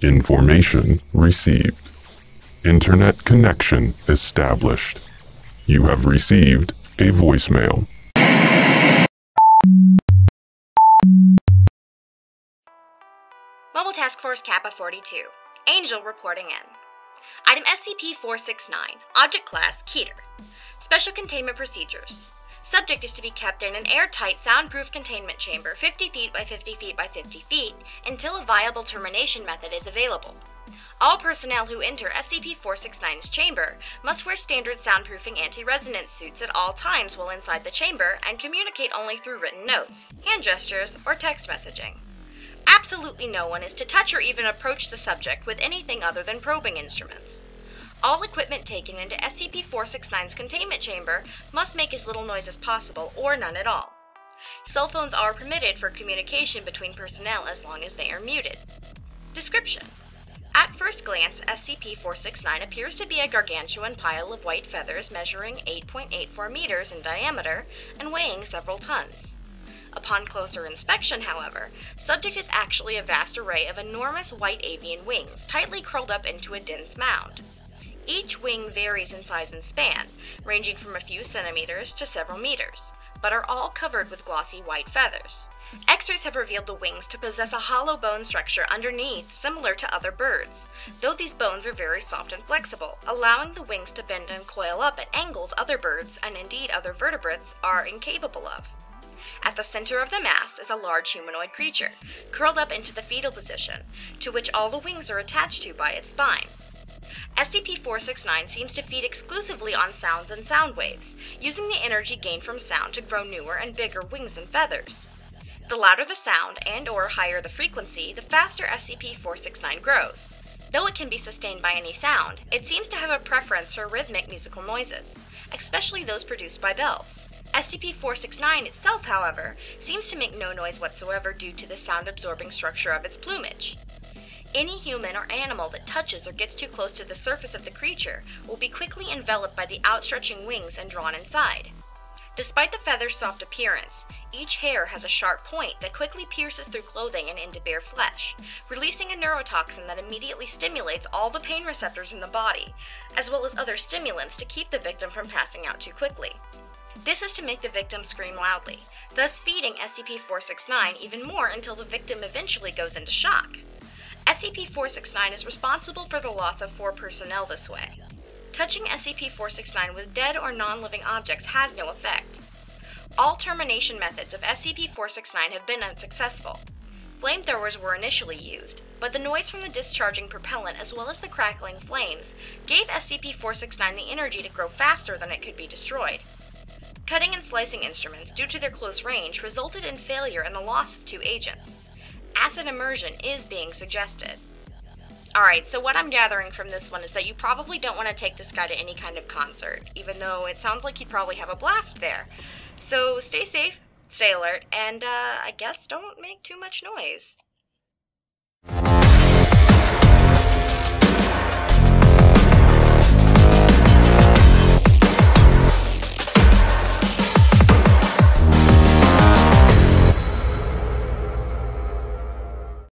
Information received. Internet connection established. You have received a voicemail. Mobile Task Force Kappa 42. Angel reporting in. Item SCP-469. Object Class Keter. Special Containment Procedures. Subject is to be kept in an airtight, soundproof containment chamber 50 feet by 50 feet by 50 feet until a viable termination method is available. All personnel who enter SCP-469's chamber must wear standard soundproofing anti-resonance suits at all times while inside the chamber and communicate only through written notes, hand gestures, or text messaging. Absolutely no one is to touch or even approach the subject with anything other than probing instruments. All equipment taken into SCP-469's containment chamber must make as little noise as possible or none at all. Cell phones are permitted for communication between personnel as long as they are muted. Description: at first glance, SCP-469 appears to be a gargantuan pile of white feathers measuring 8.84 meters in diameter and weighing several tons. Upon closer inspection, however, subject is actually a vast array of enormous white avian wings tightly curled up into a dense mound. Each wing varies in size and span, ranging from a few centimeters to several meters, but are all covered with glossy white feathers. X-rays have revealed the wings to possess a hollow bone structure underneath similar to other birds, though these bones are very soft and flexible, allowing the wings to bend and coil up at angles other birds, and indeed other vertebrates, are incapable of. At the center of the mass is a large humanoid creature, curled up into the fetal position, to which all the wings are attached to by its spine. SCP-469 seems to feed exclusively on sounds and sound waves, using the energy gained from sound to grow newer and bigger wings and feathers. The louder the sound and/or higher the frequency, the faster SCP-469 grows. Though it can be sustained by any sound, it seems to have a preference for rhythmic musical noises, especially those produced by bells. SCP-469 itself, however, seems to make no noise whatsoever due to the sound-absorbing structure of its plumage. Any human or animal that touches or gets too close to the surface of the creature will be quickly enveloped by the outstretching wings and drawn inside. Despite the feather's soft appearance, each hair has a sharp point that quickly pierces through clothing and into bare flesh, releasing a neurotoxin that immediately stimulates all the pain receptors in the body, as well as other stimulants to keep the victim from passing out too quickly. This is to make the victim scream loudly, thus feeding SCP-469 even more until the victim eventually goes into shock. SCP-469 is responsible for the loss of 4 personnel this way. Touching SCP-469 with dead or non-living objects has no effect. All termination methods of SCP-469 have been unsuccessful. Flamethrowers were initially used, but the noise from the discharging propellant as well as the crackling flames gave SCP-469 the energy to grow faster than it could be destroyed. Cutting and slicing instruments, due to their close range, resulted in failure and the loss of 2 agents. Acid immersion is being suggested. Alright, so what I'm gathering from this one is that you probably don't want to take this guy to any kind of concert, even though it sounds like he'd probably have a blast there. So stay safe, stay alert, and I guess don't make too much noise.